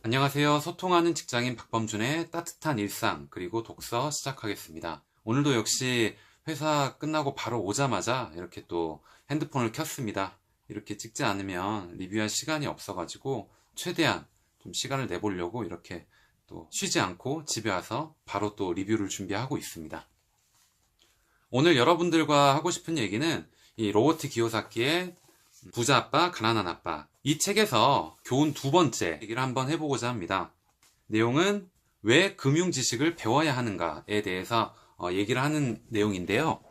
안녕하세요. 소통하는 직장인 박범준의 따뜻한 일상 그리고 독서 시작하겠습니다. 오늘도 역시 회사 끝나고 바로 오자마자 이렇게 또 핸드폰을 켰습니다. 이렇게 찍지 않으면 리뷰할 시간이 없어가지고 최대한 좀 시간을 내보려고 이렇게 또 쉬지 않고 집에 와서 바로 또 리뷰를 준비하고 있습니다. 오늘 여러분들과 하고 싶은 얘기는 이 로버트 기요사키의 부자 아빠, 가난한 아빠. 이 책에서 교훈 두 번째 얘기를 한번 해보고자 합니다. 내용은 왜 금융 지식을 배워야 하는가에 대해서 얘기를 하는 내용인데요.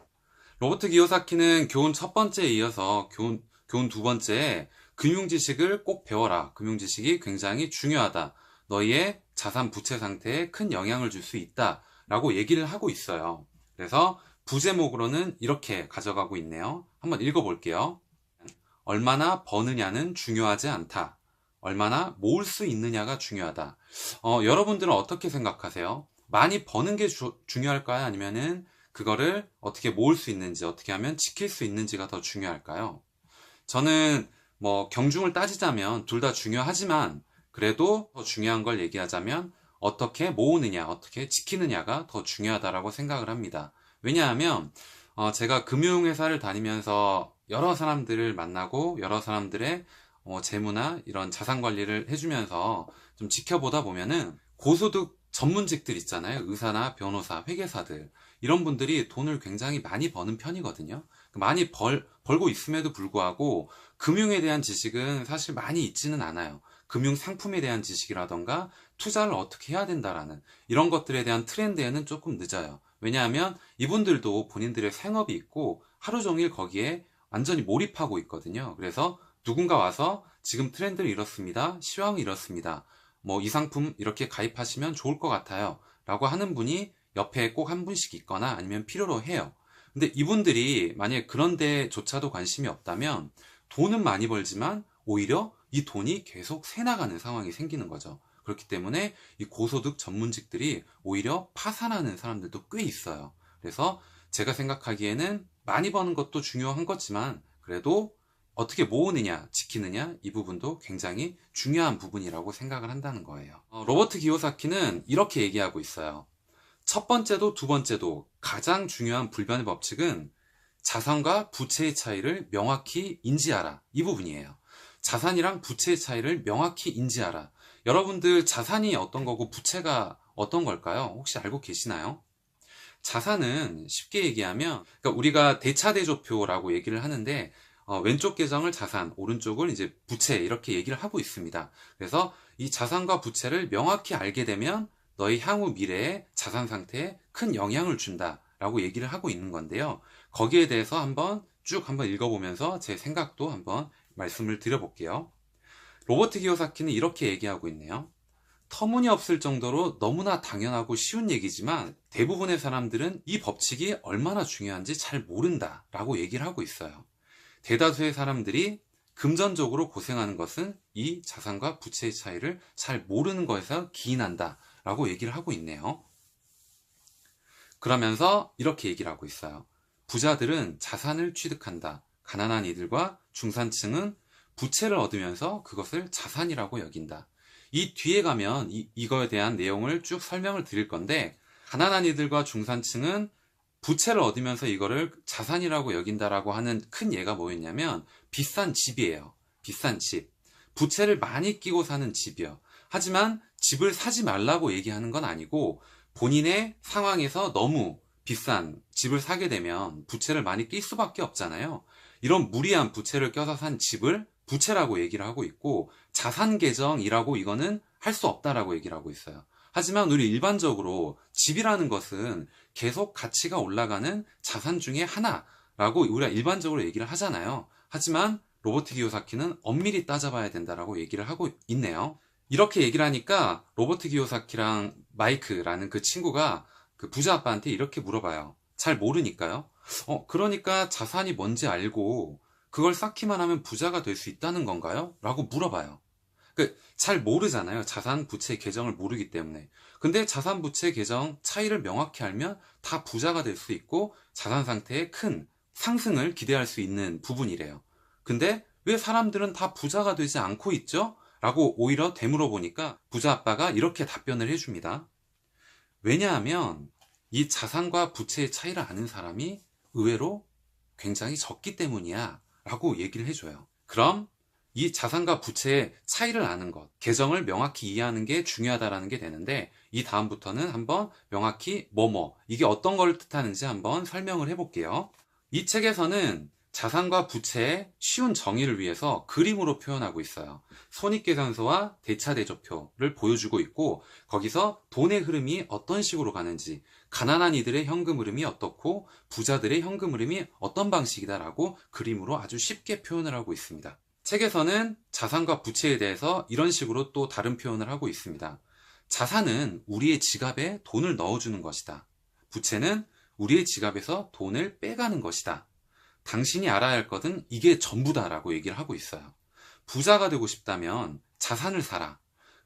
로버트 기요사키는 교훈 첫 번째에 이어서 교훈 두 번째에 금융 지식을 꼭 배워라. 금융 지식이 굉장히 중요하다. 너희의 자산 부채 상태에 큰 영향을 줄 수 있다. 라고 얘기를 하고 있어요. 그래서 부제목으로는 이렇게 가져가고 있네요. 한번 읽어볼게요. 얼마나 버느냐는 중요하지 않다. 얼마나 모을 수 있느냐가 중요하다. 여러분들은 어떻게 생각하세요? 많이 버는 게 중요할까요? 아니면은 그거를 어떻게 모을 수 있는지, 어떻게 하면 지킬 수 있는지가 더 중요할까요? 저는 뭐 경중을 따지자면 둘 다 중요하지만 그래도 더 중요한 걸 얘기하자면 어떻게 모으느냐, 어떻게 지키느냐가 더 중요하다라고 생각을 합니다. 왜냐하면 제가 금융회사를 다니면서 여러 사람들을 만나고 여러 사람들의 재무나 이런 자산 관리를 해주면서 좀 지켜보다 보면은 고소득 전문직들 있잖아요. 의사나 변호사, 회계사들. 이런 분들이 돈을 굉장히 많이 버는 편이거든요. 많이 벌고 있음에도 불구하고 금융에 대한 지식은 사실 많이 있지는 않아요. 금융 상품에 대한 지식이라던가 투자를 어떻게 해야 된다라는 이런 것들에 대한 트렌드에는 조금 늦어요. 왜냐하면 이분들도 본인들의 생업이 있고 하루 종일 거기에 완전히 몰입하고 있거든요. 그래서 누군가 와서 지금 트렌드는 이렇습니다. 시황이 이렇습니다. 뭐 이 상품 이렇게 가입하시면 좋을 것 같아요. 라고 하는 분이 옆에 꼭 한 분씩 있거나 아니면 필요로 해요. 근데 이분들이 만약에 그런 데조차도 관심이 없다면 돈은 많이 벌지만 오히려 이 돈이 계속 새나가는 상황이 생기는 거죠. 그렇기 때문에 이 고소득 전문직들이 오히려 파산하는 사람들도 꽤 있어요. 그래서 제가 생각하기에는 많이 버는 것도 중요한 거지만 그래도 어떻게 모으느냐, 지키느냐 이 부분도 굉장히 중요한 부분이라고 생각을 한다는 거예요. 로버트 기요사키는 이렇게 얘기하고 있어요. 첫 번째도 두 번째도 가장 중요한 불변의 법칙은 자산과 부채의 차이를 명확히 인지하라. 이 부분이에요. 자산이랑 부채의 차이를 명확히 인지하라. 여러분들 자산이 어떤 거고 부채가 어떤 걸까요? 혹시 알고 계시나요? 자산은 쉽게 얘기하면 그러니까 우리가 대차대조표라고 얘기를 하는데 왼쪽 계정을 자산, 오른쪽을 이제 부채 이렇게 얘기를 하고 있습니다. 그래서 이 자산과 부채를 명확히 알게 되면 너의 향후 미래의 자산 상태에 큰 영향을 준다라고 얘기를 하고 있는 건데요. 거기에 대해서 한번 읽어보면서 제 생각도 한번 말씀을 드려볼게요. 로버트 기요사키는 이렇게 얘기하고 있네요. 터무니없을 정도로 너무나 당연하고 쉬운 얘기지만 대부분의 사람들은 이 법칙이 얼마나 중요한지 잘 모른다 라고 얘기를 하고 있어요. 대다수의 사람들이 금전적으로 고생하는 것은 이 자산과 부채의 차이를 잘 모르는 것에서 기인한다 라고 얘기를 하고 있네요. 그러면서 이렇게 얘기를 하고 있어요. 부자들은 자산을 취득한다. 가난한 이들과 중산층은 부채를 얻으면서 그것을 자산이라고 여긴다. 이 뒤에 가면 이거에 대한 내용을 쭉 설명을 드릴 건데 가난한 이들과 중산층은 부채를 얻으면서 이거를 자산이라고 여긴다라고 하는 큰 예가 뭐였냐면 비싼 집이에요. 비싼 집. 부채를 많이 끼고 사는 집이요. 하지만 집을 사지 말라고 얘기하는 건 아니고 본인의 상황에서 너무 비싼 집을 사게 되면 부채를 많이 낄 수밖에 없잖아요. 이런 무리한 부채를 껴서 산 집을 부채라고 얘기를 하고 있고 자산 계정이라고 이거는 할 수 없다라고 얘기를 하고 있어요. 하지만 우리 일반적으로 집이라는 것은 계속 가치가 올라가는 자산 중에 하나라고 우리가 일반적으로 얘기를 하잖아요. 하지만 로버트 기요사키는 엄밀히 따져봐야 된다라고 얘기를 하고 있네요. 이렇게 얘기를 하니까 로버트 기요사키랑 마이크라는 그 친구가 그 부자 아빠한테 이렇게 물어봐요. 잘 모르니까요. 그러니까 자산이 뭔지 알고 그걸 쌓기만 하면 부자가 될 수 있다는 건가요? 라고 물어봐요. 잘 모르잖아요. 자산 부채 계정을 모르기 때문에. 근데 자산 부채 계정 차이를 명확히 알면 다 부자가 될 수 있고 자산 상태에 큰 상승을 기대할 수 있는 부분이래요. 근데 왜 사람들은 다 부자가 되지 않고 있죠? 라고 오히려 되물어 보니까 부자 아빠가 이렇게 답변을 해줍니다. 왜냐하면 이 자산과 부채의 차이를 아는 사람이 의외로 굉장히 적기 때문이야 라고 얘기를 해줘요. 그럼 이 자산과 부채의 차이를 아는 것, 계정을 명확히 이해하는 게 중요하다라는 게 되는데, 이 다음부터는 한번 명확히 이게 어떤 걸 뜻하는지 한번 설명을 해볼게요. 이 책에서는 자산과 부채의 쉬운 정의를 위해서 그림으로 표현하고 있어요. 손익계산서와 대차대조표를 보여주고 있고, 거기서 돈의 흐름이 어떤 식으로 가는지, 가난한 이들의 현금 흐름이 어떻고 부자들의 현금 흐름이 어떤 방식이다라고 그림으로 아주 쉽게 표현을 하고 있습니다. 책에서는 자산과 부채에 대해서 이런 식으로 또 다른 표현을 하고 있습니다. 자산은 우리의 지갑에 돈을 넣어주는 것이다. 부채는 우리의 지갑에서 돈을 빼가는 것이다. 당신이 알아야 할 것은 이게 전부다라고 얘기를 하고 있어요. 부자가 되고 싶다면 자산을 사라.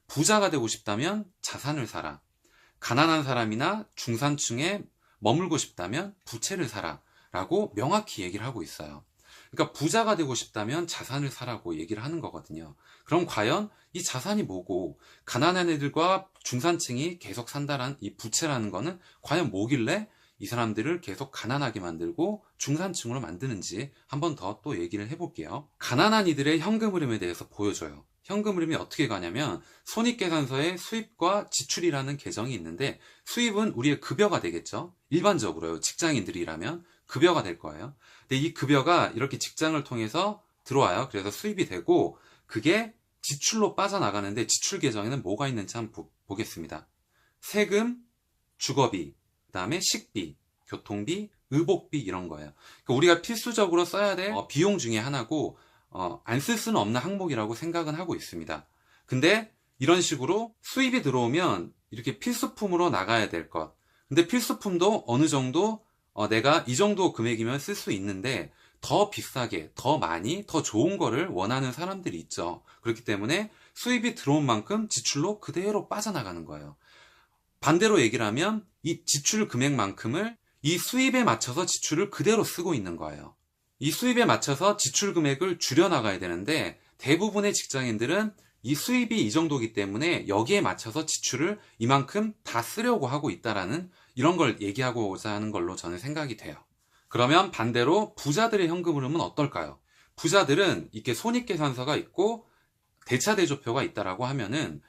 부자가 되고 싶다면 자산을 사라. 가난한 사람이나 중산층에 머물고 싶다면 부채를 사라 라고 명확히 얘기를 하고 있어요. 그러니까 부자가 되고 싶다면 자산을 사라고 얘기를 하는 거거든요. 그럼 과연 이 자산이 뭐고 가난한 애들과 중산층이 계속 산다란 이 부채라는 거는 과연 뭐길래 이 사람들을 계속 가난하게 만들고 중산층으로 만드는지 한 번 더 또 얘기를 해볼게요. 가난한 이들의 현금 흐름에 대해서 보여줘요. 현금 흐름이 어떻게 가냐면 손익계산서에 수입과 지출이라는 계정이 있는데, 수입은 우리의 급여가 되겠죠. 일반적으로요. 직장인들이라면 급여가 될 거예요. 근데 이 급여가 이렇게 직장을 통해서 들어와요. 그래서 수입이 되고 그게 지출로 빠져나가는데, 지출 계정에는 뭐가 있는지 한번 보겠습니다. 세금, 주거비, 그 다음에 식비, 교통비, 의복비 이런 거예요. 그러니까 우리가 필수적으로 써야 될 비용 중에 하나고 안 쓸 수는 없는 항목이라고 생각은 하고 있습니다. 근데 이런 식으로 수입이 들어오면 이렇게 필수품으로 나가야 될 것. 근데 필수품도 어느 정도 내가 이 정도 금액이면 쓸 수 있는데 더 비싸게, 더 많이, 더 좋은 거를 원하는 사람들이 있죠. 그렇기 때문에 수입이 들어온 만큼 지출로 그대로 빠져나가는 거예요. 반대로 얘기를 하면 이 지출 금액만큼을 이 수입에 맞춰서 지출을 그대로 쓰고 있는 거예요. 이 수입에 맞춰서 지출 금액을 줄여나가야 되는데, 대부분의 직장인들은 이 수입이 이 정도이기 때문에 여기에 맞춰서 지출을 이만큼 다 쓰려고 하고 있다라는 이런 걸 얘기하고자 하는 걸로 저는 생각이 돼요. 그러면 반대로 부자들의 현금 흐름은 어떨까요? 부자들은 이렇게 손익계산서가 있고 대차대조표가 있다라고 하면은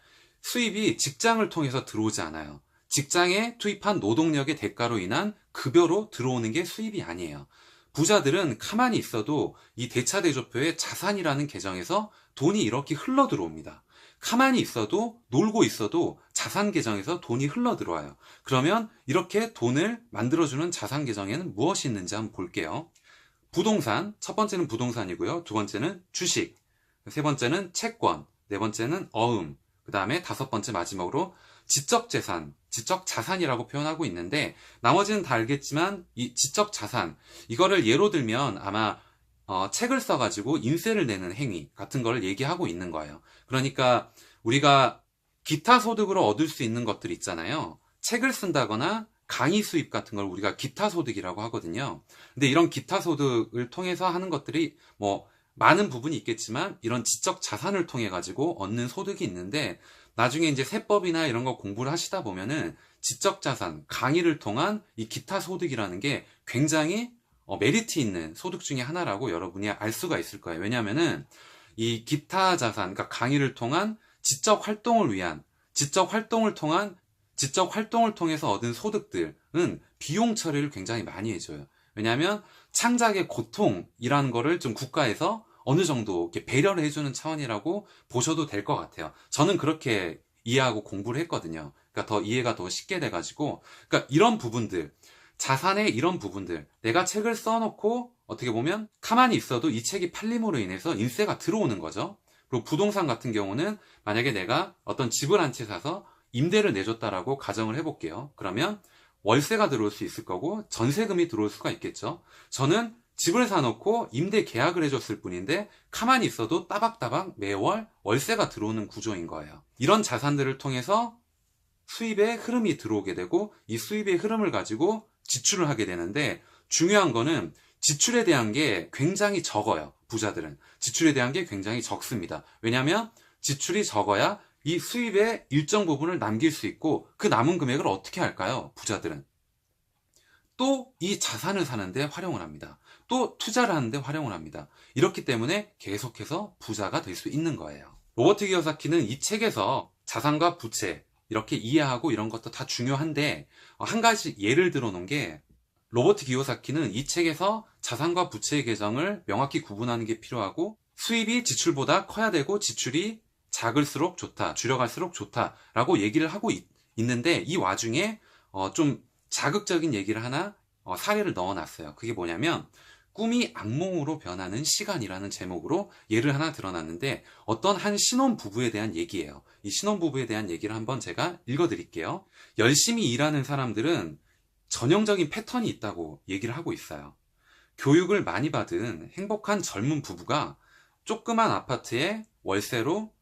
수입이 직장을 통해서 들어오지 않아요. 직장에 투입한 노동력의 대가로 인한 급여로 들어오는 게 수입이 아니에요. 부자들은 가만히 있어도 이 대차대조표의 자산이라는 계정에서 돈이 이렇게 흘러 들어옵니다. 가만히 있어도, 놀고 있어도 자산 계정에서 돈이 흘러 들어와요. 그러면 이렇게 돈을 만들어주는 자산 계정에는 무엇이 있는지 한번 볼게요. 부동산, 첫 번째는 부동산이고요. 두 번째는 주식, 세 번째는 채권, 네 번째는 어음, 그 다음에 다섯 번째 마지막으로 지적재산, 지적자산이라고 표현하고 있는데, 나머지는 다 알겠지만 이 지적자산, 이거를 예로 들면 아마 책을 써가지고 인세를 내는 행위 같은 걸 얘기하고 있는 거예요. 그러니까 우리가 기타 소득으로 얻을 수 있는 것들 있잖아요. 책을 쓴다거나 강의 수입 같은 걸 우리가 기타 소득이라고 하거든요. 근데 이런 기타 소득을 통해서 하는 것들이 많은 부분이 있겠지만 이런 지적 자산을 통해 가지고 얻는 소득이 있는데, 나중에 이제 세법이나 이런 거 공부를 하시다 보면은 지적 자산, 강의를 통한 이 기타 소득이라는 게 굉장히 메리트 있는 소득 중에 하나라고 여러분이 알 수가 있을 거예요. 왜냐면은 이 기타 자산, 그러니까 강의를 통한 지적 활동을 위한, 지적 활동을 통해서 얻은 소득들은 비용 처리를 굉장히 많이 해줘요. 왜냐하면 창작의 고통이라는 거를 좀 국가에서 어느 정도 이렇게 배려를 해주는 차원이라고 보셔도 될 것 같아요. 저는 그렇게 이해하고 공부를 했거든요. 그러니까 더 이해가 더 쉽게 돼가지고, 그러니까 이런 부분들, 자산의 이런 부분들, 내가 책을 써놓고 어떻게 보면 가만히 있어도 이 책이 팔림으로 인해서 인세가 들어오는 거죠. 그리고 부동산 같은 경우는 만약에 내가 어떤 집을 한 채 사서 임대를 내줬다라고 가정을 해볼게요. 그러면 월세가 들어올 수 있을 거고 전세금이 들어올 수가 있겠죠. 저는 집을 사놓고 임대 계약을 해줬을 뿐인데 가만히 있어도 따박따박 매월 월세가 들어오는 구조인 거예요. 이런 자산들을 통해서 수입의 흐름이 들어오게 되고 이 수입의 흐름을 가지고 지출을 하게 되는데, 중요한 거는 지출에 대한 게 굉장히 적어요. 부자들은 지출에 대한 게 굉장히 적습니다. 왜냐하면 지출이 적어야 이 수입의 일정 부분을 남길 수 있고 그 남은 금액을 어떻게 할까요? 부자들은 또 이 자산을 사는데 활용을 합니다. 또 투자를 하는데 활용을 합니다. 이렇기 때문에 계속해서 부자가 될 수 있는 거예요. 로버트 기요사키는 이 책에서 자산과 부채 이렇게 이해하고 이런 것도 다 중요한데 한 가지 예를 들어 놓은 게 로버트 기요사키는 이 책에서 자산과 부채의 계정을 명확히 구분하는 게 필요하고 수입이 지출보다 커야 되고 지출이 작을수록 좋다, 줄여갈수록 좋다라고 얘기를 하고 있는데 이 와중에 좀 자극적인 얘기를 하나 사례를 넣어놨어요. 그게 뭐냐면 꿈이 악몽으로 변하는 시간이라는 제목으로 예를 하나 들어놨는데 어떤 한 신혼부부에 대한 얘기예요. 이 신혼부부에 대한 얘기를 한번 제가 읽어드릴게요. 열심히 일하는 사람들은 전형적인 패턴이 있다고 얘기를 하고 있어요. 교육을 많이 받은 행복한 젊은 부부가 조그만 아파트에 월세로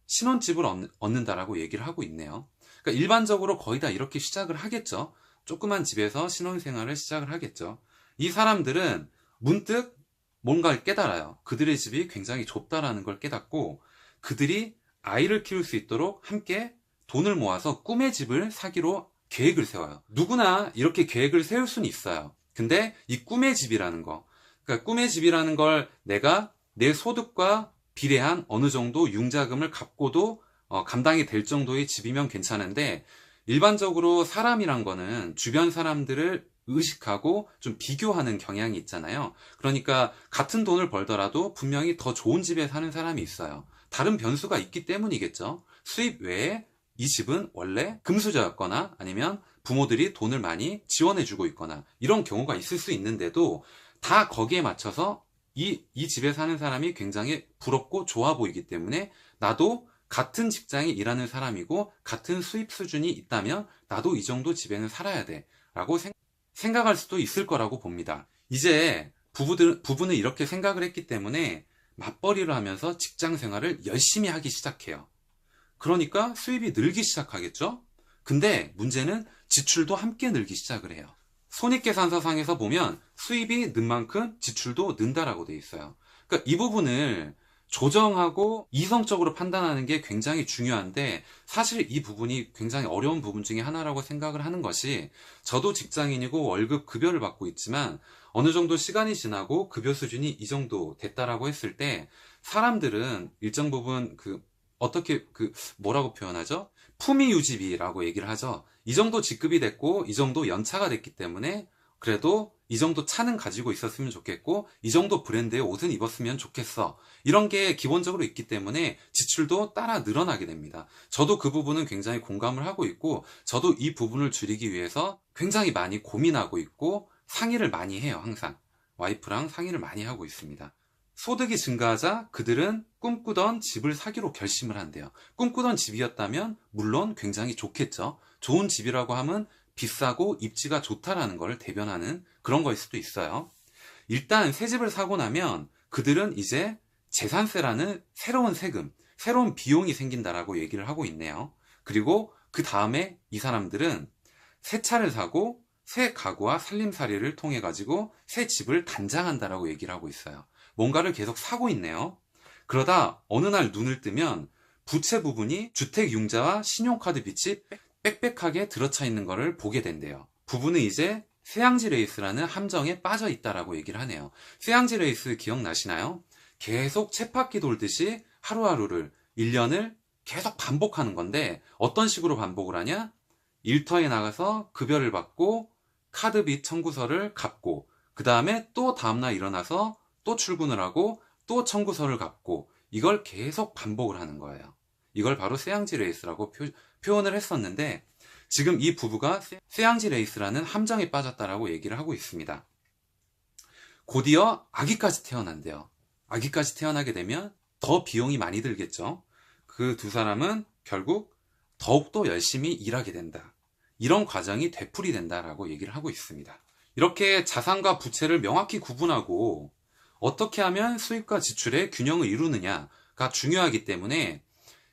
신혼집을 얻는다라고 얘기를 하고 있네요. 그러니까 일반적으로 거의 다 이렇게 시작을 하겠죠. 조그만 집에서 신혼생활을 시작을 하겠죠. 이 사람들은 문득 뭔가를 깨달아요. 그들의 집이 굉장히 좁다라는 걸 깨닫고 그들이 아이를 키울 수 있도록 함께 돈을 모아서 꿈의 집을 사기로 계획을 세워요. 누구나 이렇게 계획을 세울 수는 있어요. 근데 이 꿈의 집이라는 거, 그러니까 꿈의 집이라는 걸 내가 내 소득과 비례한 어느 정도 융자금을 갚고도 감당이 될 정도의 집이면 괜찮은데 일반적으로 사람이란 거는 주변 사람들을 의식하고 좀 비교하는 경향이 있잖아요. 그러니까 같은 돈을 벌더라도 분명히 더 좋은 집에 사는 사람이 있어요. 다른 변수가 있기 때문이겠죠. 수입 외에 이 집은 원래 금수저였거나 아니면 부모들이 돈을 많이 지원해주고 있거나 이런 경우가 있을 수 있는데도 다 거기에 맞춰서 이 집에 사는 사람이 굉장히 부럽고 좋아 보이기 때문에 나도 같은 직장에 일하는 사람이고 같은 수입 수준이 있다면 나도 이 정도 집에는 살아야 돼 라고 생각할 수도 있을 거라고 봅니다. 이제 부부는 이렇게 생각을 했기 때문에 맞벌이를 하면서 직장 생활을 열심히 하기 시작해요. 그러니까 수입이 늘기 시작하겠죠? 근데 문제는 지출도 함께 늘기 시작을 해요. 손익계산서상에서 보면 수입이 는 만큼 지출도 는다라고 돼 있어요. 그러니까 이 부분을 조정하고 이성적으로 판단하는 게 굉장히 중요한데 사실 이 부분이 굉장히 어려운 부분 중에 하나라고 생각을 하는 것이 저도 직장인이고 월급 급여를 받고 있지만 어느 정도 시간이 지나고 급여 수준이 이 정도 됐다라고 했을 때 사람들은 일정 부분 어떻게 뭐라고 표현하죠? 품위 유지비라고 얘기를 하죠. 이 정도 직급이 됐고 이 정도 연차가 됐기 때문에 그래도 이 정도 차는 가지고 있었으면 좋겠고 이 정도 브랜드의 옷은 입었으면 좋겠어. 이런 게 기본적으로 있기 때문에 지출도 따라 늘어나게 됩니다. 저도 그 부분은 굉장히 공감을 하고 있고 저도 이 부분을 줄이기 위해서 굉장히 많이 고민하고 있고 상의를 많이 해요. 항상 와이프랑 상의를 많이 하고 있습니다. 소득이 증가하자 그들은 꿈꾸던 집을 사기로 결심을 한대요. 꿈꾸던 집이었다면 물론 굉장히 좋겠죠. 좋은 집이라고 하면 비싸고 입지가 좋다라는 걸 대변하는 그런 거일 수도 있어요. 일단 새 집을 사고 나면 그들은 이제 재산세라는 새로운 세금, 새로운 비용이 생긴다라고 얘기를 하고 있네요. 그리고 그 다음에 이 사람들은 새 차를 사고 새 가구와 살림살이를 통해 가지고 새 집을 단장한다라고 얘기를 하고 있어요. 뭔가를 계속 사고 있네요. 그러다 어느 날 눈을 뜨면 부채 부분이 주택융자와 신용카드 빚이 빽빽하게 들어차 있는 것을 보게 된대요. 부부는 이제 쇠양지 레이스라는 함정에 빠져 있다라고 얘기를 하네요. 쇠양지 레이스 기억나시나요? 계속 쳇바퀴 돌듯이 하루하루를 1년을 계속 반복하는 건데 어떤 식으로 반복을 하냐? 일터에 나가서 급여를 받고 카드빚 청구서를 갚고 그 다음에 또 다음날 일어나서 또 출근을 하고 또 청구서를 갚고 이걸 계속 반복을 하는 거예요. 이걸 바로 쇠양지 레이스라고 표현을 했었는데 지금 이 부부가 쇠양지 레이스라는 함정에 빠졌다라고 얘기를 하고 있습니다. 곧이어 아기까지 태어난대요. 아기까지 태어나게 되면 더 비용이 많이 들겠죠. 그 두 사람은 결국 더욱더 열심히 일하게 된다. 이런 과정이 되풀이 된다라고 얘기를 하고 있습니다. 이렇게 자산과 부채를 명확히 구분하고 어떻게 하면 수입과 지출의 균형을 이루느냐가 중요하기 때문에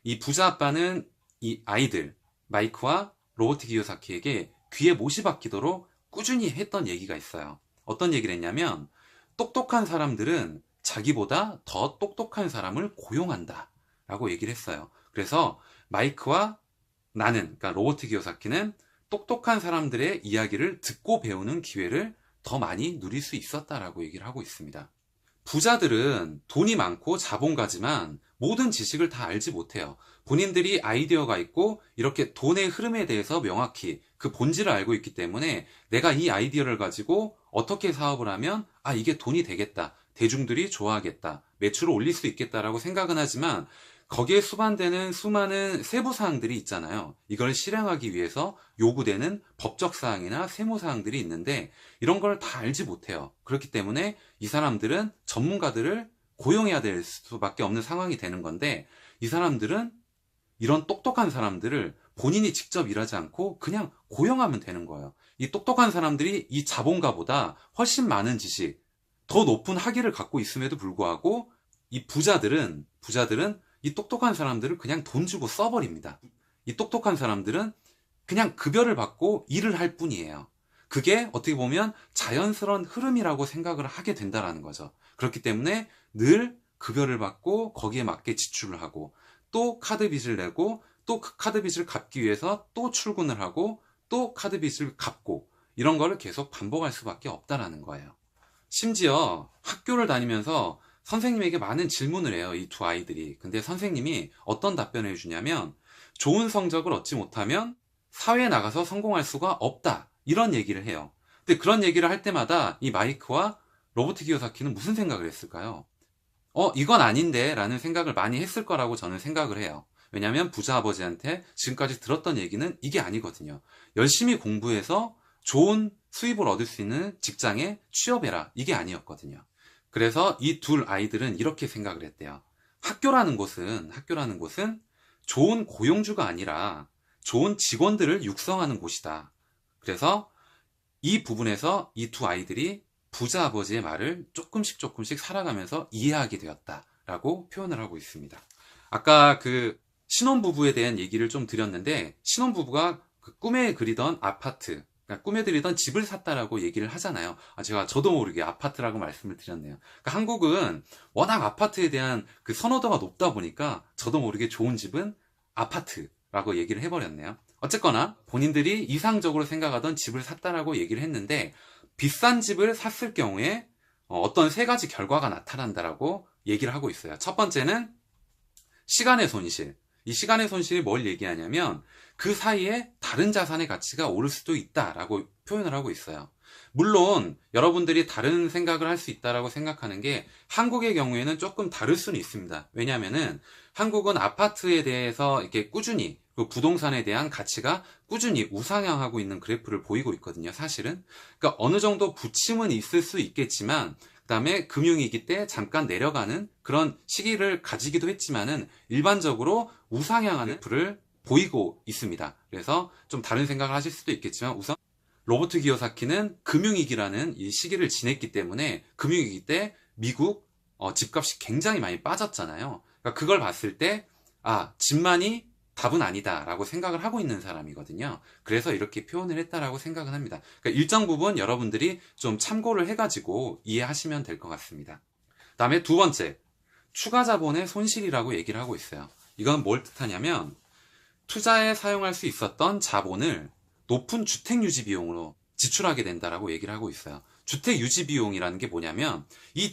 이 부자 아빠는 이 아이들 마이크와 로버트 기요사키에게 귀에 못이 박히도록 꾸준히 했던 얘기가 있어요. 어떤 얘기를 했냐면 똑똑한 사람들은 자기보다 더 똑똑한 사람을 고용한다 라고 얘기를 했어요. 그래서 마이크와 나는, 그러니까 로버트 기요사키는 똑똑한 사람들의 이야기를 듣고 배우는 기회를 더 많이 누릴 수 있었다라고 얘기를 하고 있습니다. 부자들은 돈이 많고 자본가지만 모든 지식을 다 알지 못해요. 본인들이 아이디어가 있고 이렇게 돈의 흐름에 대해서 명확히 그 본질을 알고 있기 때문에 내가 이 아이디어를 가지고 어떻게 사업을 하면 이게 돈이 되겠다, 대중들이 좋아하겠다, 매출을 올릴 수 있겠다라고 생각은 하지만 거기에 수반되는 수많은 세부 사항들이 있잖아요. 이걸 실행하기 위해서 요구되는 법적 사항이나 세무 사항들이 있는데 이런 걸 다 알지 못해요. 그렇기 때문에 이 사람들은 전문가들을 고용해야 될 수밖에 없는 상황이 되는 건데, 이 사람들은 이런 똑똑한 사람들을 본인이 직접 일하지 않고 그냥 고용하면 되는 거예요. 이 똑똑한 사람들이 이 자본가보다 훨씬 많은 지식, 더 높은 학위를 갖고 있음에도 불구하고 이 부자들은 이 똑똑한 사람들을 그냥 돈 주고 써버립니다. 이 똑똑한 사람들은 그냥 급여를 받고 일을 할 뿐이에요. 그게 어떻게 보면 자연스러운 흐름이라고 생각을 하게 된다는 거죠. 그렇기 때문에 늘 급여를 받고 거기에 맞게 지출을 하고 또 카드 빚을 내고 또 그 카드 빚을 갚기 위해서 또 출근을 하고 또 카드 빚을 갚고 이런 거를 계속 반복할 수밖에 없다라는 거예요. 심지어 학교를 다니면서 선생님에게 많은 질문을 해요, 이 두 아이들이. 근데 선생님이 어떤 답변을 해주냐면 좋은 성적을 얻지 못하면 사회에 나가서 성공할 수가 없다, 이런 얘기를 해요. 근데 그런 얘기를 할 때마다 이 마이크와 로버트 기요사키는 무슨 생각을 했을까요? 이건 아닌데 라는 생각을 많이 했을 거라고 저는 생각을 해요. 왜냐하면 부자 아버지한테 지금까지 들었던 얘기는 이게 아니거든요. 열심히 공부해서 좋은 수입을 얻을 수 있는 직장에 취업해라, 이게 아니었거든요. 그래서 이 둘 아이들은 이렇게 생각을 했대요. 학교라는 곳은 좋은 고용주가 아니라 좋은 직원들을 육성하는 곳이다. 그래서 이 부분에서 이 두 아이들이 부자 아버지의 말을 조금씩 살아가면서 이해하게 되었다라고 표현을 하고 있습니다. 아까 그 신혼부부에 대한 얘기를 좀 드렸는데, 신혼부부가 그 꿈에 그리던 아파트, 그러니까 꿈에 그리던 집을 샀다라고 얘기를 하잖아요. 저도 모르게 아파트라고 말씀을 드렸네요. 그러니까 한국은 워낙 아파트에 대한 그 선호도가 높다 보니까 저도 모르게 좋은 집은 아파트라고 얘기를 해버렸네요. 어쨌거나 본인들이 이상적으로 생각하던 집을 샀다라고 얘기를 했는데, 비싼 집을 샀을 경우에 어떤 세 가지 결과가 나타난다라고 얘기를 하고 있어요. 첫 번째는 시간의 손실. 이 시간의 손실이 뭘 얘기하냐면 그 사이에 다른 자산의 가치가 오를 수도 있다라고 표현을 하고 있어요. 물론 여러분들이 다른 생각을 할 수 있다라고 생각하는 게 한국의 경우에는 조금 다를 수는 있습니다. 왜냐하면은 한국은 아파트에 대해서 이렇게 꾸준히, 그 부동산에 대한 가치가 꾸준히 우상향하고 있는 그래프를 보이고 있거든요, 사실은. 그러니까 어느 정도 부침은 있을 수 있겠지만, 그 다음에 금융위기 때 잠깐 내려가는 그런 시기를 가지기도 했지만은 일반적으로 우상향하는 그래프를 보이고 있습니다. 그래서 좀 다른 생각을 하실 수도 있겠지만, 우선 로버트 기요사키는 금융위기라는 이 시기를 지냈기 때문에 금융위기 때 미국 집값이 굉장히 많이 빠졌잖아요. 그러니까 그걸 봤을 때 집만이 답은 아니다 라고 생각을 하고 있는 사람이거든요. 그래서 이렇게 표현을 했다라고 생각은 합니다. 그러니까 일정 부분 여러분들이 좀 참고를 해가지고 이해하시면 될 것 같습니다. 그 다음에 두 번째, 추가 자본의 손실이라고 얘기를 하고 있어요. 이건 뭘 뜻하냐면 투자에 사용할 수 있었던 자본을 높은 주택 유지 비용으로 지출하게 된다라고 얘기를 하고 있어요. 주택 유지 비용이라는 게 뭐냐면 이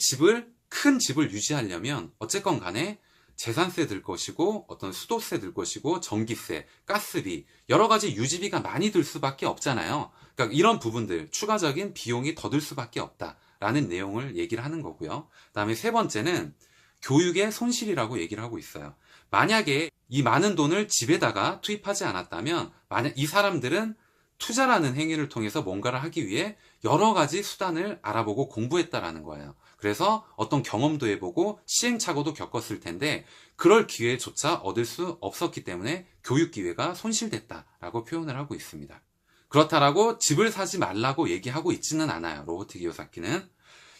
큰 집을 유지하려면 어쨌건 간에 재산세 들 것이고 어떤 수도세 들 것이고 전기세, 가스비, 여러 가지 유지비가 많이 들 수밖에 없잖아요. 그러니까 이런 부분들, 추가적인 비용이 더 들 수밖에 없다라는 내용을 얘기를 하는 거고요. 그다음에 세 번째는 교육의 손실이라고 얘기를 하고 있어요. 만약에 이 많은 돈을 집에다가 투입하지 않았다면 만약 이 사람들은 투자라는 행위를 통해서 뭔가를 하기 위해 여러 가지 수단을 알아보고 공부했다라는 거예요. 그래서 어떤 경험도 해보고 시행착오도 겪었을 텐데 그럴 기회조차 얻을 수 없었기 때문에 교육 기회가 손실됐다라고 표현을 하고 있습니다. 그렇다라고 집을 사지 말라고 얘기하고 있지는 않아요, 로버트 기요사키는.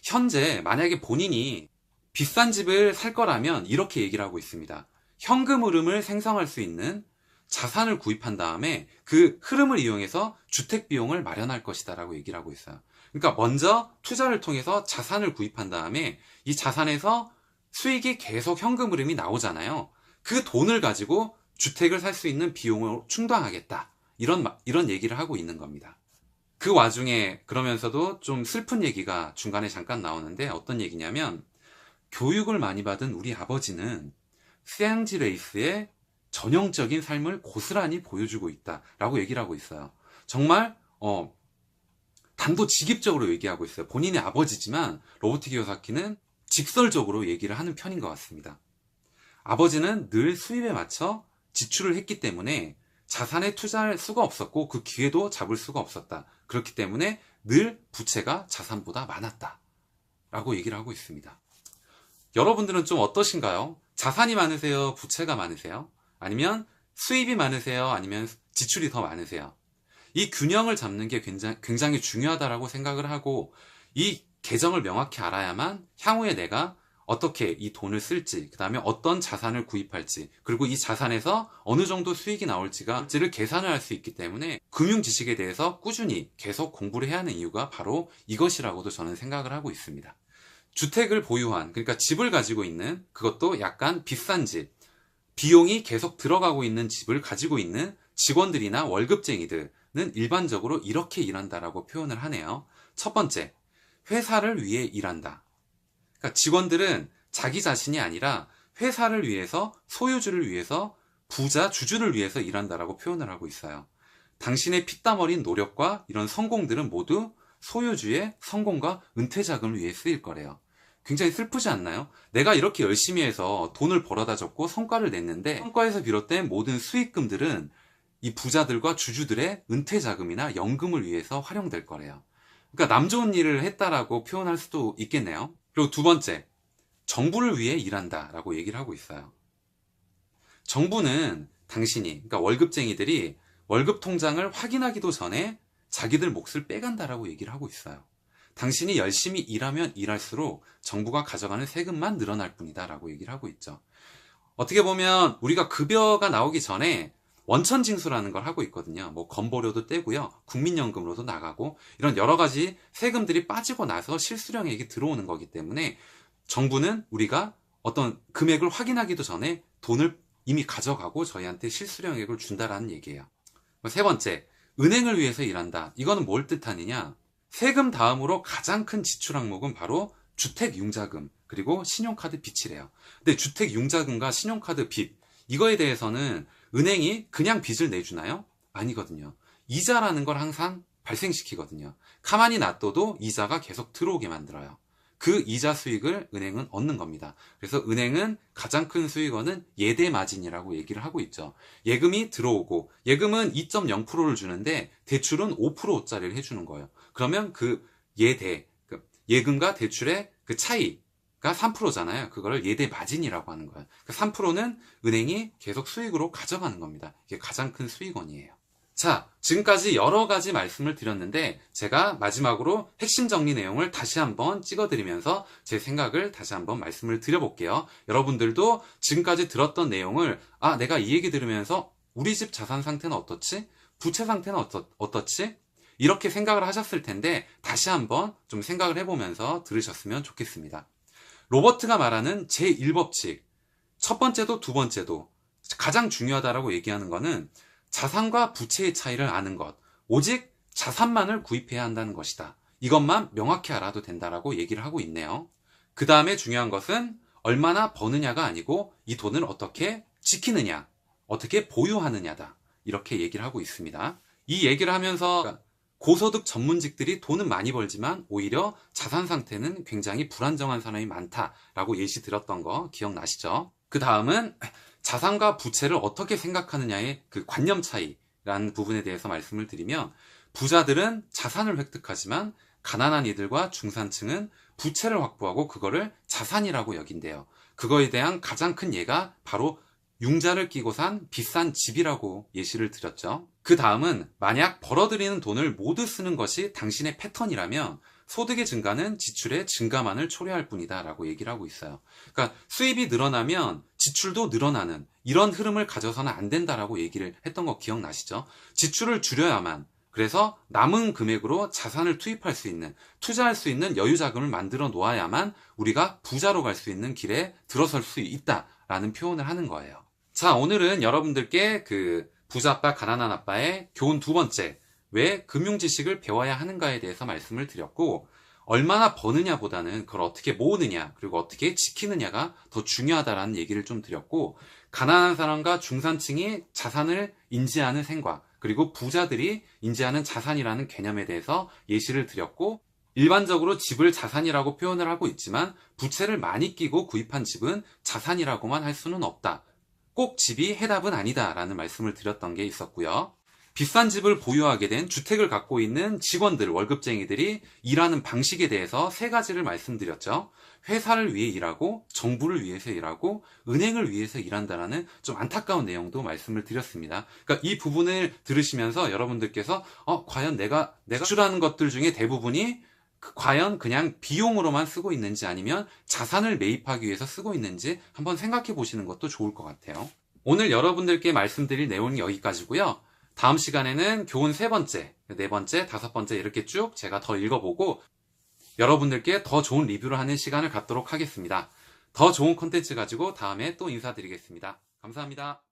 현재 만약에 본인이 비싼 집을 살 거라면 이렇게 얘기를 하고 있습니다. 현금 흐름을 생성할 수 있는 자산을 구입한 다음에 그 흐름을 이용해서 주택 비용을 마련할 것이다 라고 얘기를 하고 있어요. 그러니까 먼저 투자를 통해서 자산을 구입한 다음에 이 자산에서 수익이 계속 현금 흐름이 나오잖아요. 그 돈을 가지고 주택을 살 수 있는 비용을 충당하겠다. 이런 얘기를 하고 있는 겁니다. 그 와중에 그러면서도 좀 슬픈 얘기가 중간에 잠깐 나오는데 어떤 얘기냐면 교육을 많이 받은 우리 아버지는 휴양지 레이스의 전형적인 삶을 고스란히 보여주고 있다라고 얘기를 하고 있어요. 정말 단도직입적으로 얘기하고 있어요. 본인의 아버지지만 로버트 기요사키는 직설적으로 얘기를 하는 편인 것 같습니다. 아버지는 늘 수입에 맞춰 지출을 했기 때문에 자산에 투자할 수가 없었고 그 기회도 잡을 수가 없었다. 그렇기 때문에 늘 부채가 자산보다 많았다. 라고 얘기를 하고 있습니다. 여러분들은 좀 어떠신가요? 자산이 많으세요? 부채가 많으세요? 아니면 수입이 많으세요? 아니면 지출이 더 많으세요? 이 균형을 잡는 게 굉장히 중요하다고 생각을 하고 이 계정을 명확히 알아야만 향후에 내가 어떻게 이 돈을 쓸지, 그 다음에 어떤 자산을 구입할지, 그리고 이 자산에서 어느 정도 수익이 나올지를 계산을 할 수 있기 때문에 금융 지식에 대해서 꾸준히 계속 공부를 해야 하는 이유가 바로 이것이라고도 저는 생각을 하고 있습니다. 주택을 보유한, 그러니까 집을 가지고 있는, 그것도 약간 비싼 집, 비용이 계속 들어가고 있는 집을 가지고 있는 직원들이나 월급쟁이들은 일반적으로 이렇게 일한다라고 표현을 하네요. 첫 번째, 회사를 위해 일한다. 그러니까 직원들은 자기 자신이 아니라 회사를 위해서, 소유주를 위해서, 부자, 주주를 위해서 일한다라고 표현을 하고 있어요. 당신의 피땀 어린 노력과 이런 성공들은 모두 소유주의 성공과 은퇴 자금을 위해 쓰일 거래요. 굉장히 슬프지 않나요? 내가 이렇게 열심히 해서 돈을 벌어다 줬고 성과를 냈는데 성과에서 비롯된 모든 수익금들은 이 부자들과 주주들의 은퇴 자금이나 연금을 위해서 활용될 거래요. 그러니까 남 좋은 일을 했다라고 표현할 수도 있겠네요. 그리고 두 번째, 정부를 위해 일한다 라고 얘기를 하고 있어요. 정부는 당신이, 그러니까 월급쟁이들이 월급 통장을 확인하기도 전에 자기들 몫을 빼간다라고 얘기를 하고 있어요. 당신이 열심히 일하면 일할수록 정부가 가져가는 세금만 늘어날 뿐이다 라고 얘기를 하고 있죠. 어떻게 보면 우리가 급여가 나오기 전에 원천징수라는 걸 하고 있거든요. 뭐 건보료도 떼고요. 국민연금으로도 나가고 이런 여러 가지 세금들이 빠지고 나서 실수령액이 들어오는 거기 때문에 정부는 우리가 어떤 금액을 확인하기도 전에 돈을 이미 가져가고 저희한테 실수령액을 준다라는 얘기예요. 세 번째, 은행을 위해서 일한다. 이거는 뭘 뜻하느냐? 세금 다음으로 가장 큰 지출 항목은 바로 주택융자금 그리고 신용카드 빚이래요. 근데 주택융자금과 신용카드 빚 이거에 대해서는 은행이 그냥 빚을 내주나요? 아니거든요. 이자라는 걸 항상 발생시키거든요. 가만히 놔둬도 이자가 계속 들어오게 만들어요. 그 이자 수익을 은행은 얻는 겁니다. 그래서 은행은 가장 큰 수익원은 예대 마진이라고 얘기를 하고 있죠. 예금이 들어오고 예금은 2.0%를 주는데 대출은 5%짜리를 해주는 거예요. 그러면 그 예금과 대출의 그 차이가 3%잖아요. 그거를 예대 마진이라고 하는 거예요. 3%는 은행이 계속 수익으로 가져가는 겁니다. 이게 가장 큰 수익원이에요. 자, 지금까지 여러 가지 말씀을 드렸는데 제가 마지막으로 핵심 정리 내용을 다시 한번 찍어드리면서 제 생각을 다시 한번 말씀을 드려볼게요. 여러분들도 지금까지 들었던 내용을 내가 이 얘기 들으면서 우리 집 자산 상태는 어떻지? 부채 상태는 어떻지? 이렇게 생각을 하셨을 텐데 다시 한번 좀 생각을 해보면서 들으셨으면 좋겠습니다. 로버트가 말하는 제1법칙 첫 번째도 두 번째도 가장 중요하다라고 얘기하는 거는 자산과 부채의 차이를 아는 것, 오직 자산만을 구입해야 한다는 것이다. 이것만 명확히 알아도 된다라고 얘기를 하고 있네요. 그 다음에 중요한 것은 얼마나 버느냐가 아니고 이 돈을 어떻게 지키느냐, 어떻게 보유하느냐다. 이렇게 얘기를 하고 있습니다. 이 얘기를 하면서 고소득 전문직들이 돈은 많이 벌지만 오히려 자산 상태는 굉장히 불안정한 사람이 많다라고 예시 드렸던 거 기억나시죠? 그 다음은 자산과 부채를 어떻게 생각하느냐의 그 관념 차이라는 부분에 대해서 말씀을 드리면 부자들은 자산을 획득하지만 가난한 이들과 중산층은 부채를 확보하고 그거를 자산이라고 여긴대요. 그거에 대한 가장 큰 예가 바로 융자를 끼고 산 비싼 집이라고 예시를 드렸죠. 그 다음은 만약 벌어들이는 돈을 모두 쓰는 것이 당신의 패턴이라면 소득의 증가는 지출의 증가만을 초래할 뿐이다 라고 얘기를 하고 있어요. 그러니까 수입이 늘어나면 지출도 늘어나는 이런 흐름을 가져서는 안 된다라고 얘기를 했던 거 기억나시죠? 지출을 줄여야만, 그래서 남은 금액으로 자산을 투입할 수 있는, 투자할 수 있는 여유 자금을 만들어 놓아야만 우리가 부자로 갈 수 있는 길에 들어설 수 있다라는 표현을 하는 거예요. 자, 오늘은 여러분들께 그 부자 아빠, 가난한 아빠의 교훈 두 번째, 왜 금융 지식을 배워야 하는가에 대해서 말씀을 드렸고, 얼마나 버느냐보다는 그걸 어떻게 모으느냐, 그리고 어떻게 지키느냐가 더 중요하다라는 얘기를 좀 드렸고, 가난한 사람과 중산층이 자산을 인지하는 생각, 그리고 부자들이 인지하는 자산이라는 개념에 대해서 예시를 드렸고, 일반적으로 집을 자산이라고 표현을 하고 있지만 부채를 많이 끼고 구입한 집은 자산이라고만 할 수는 없다. 꼭 집이 해답은 아니다라는 말씀을 드렸던 게 있었고요. 비싼 집을 보유하게 된 주택을 갖고 있는 직원들, 월급쟁이들이 일하는 방식에 대해서 세 가지를 말씀드렸죠. 회사를 위해 일하고, 정부를 위해서 일하고, 은행을 위해서 일한다라는 좀 안타까운 내용도 말씀을 드렸습니다. 그러니까 이 부분을 들으시면서 여러분들께서 과연 내가 지출하는 것들 중에 대부분이 과연 그냥 비용으로만 쓰고 있는지 아니면 자산을 매입하기 위해서 쓰고 있는지 한번 생각해 보시는 것도 좋을 것 같아요. 오늘 여러분들께 말씀드릴 내용은 여기까지고요. 다음 시간에는 교훈 세 번째, 네 번째, 다섯 번째 이렇게 쭉 제가 더 읽어보고 여러분들께 더 좋은 리뷰를 하는 시간을 갖도록 하겠습니다. 더 좋은 콘텐츠 가지고 다음에 또 인사드리겠습니다. 감사합니다.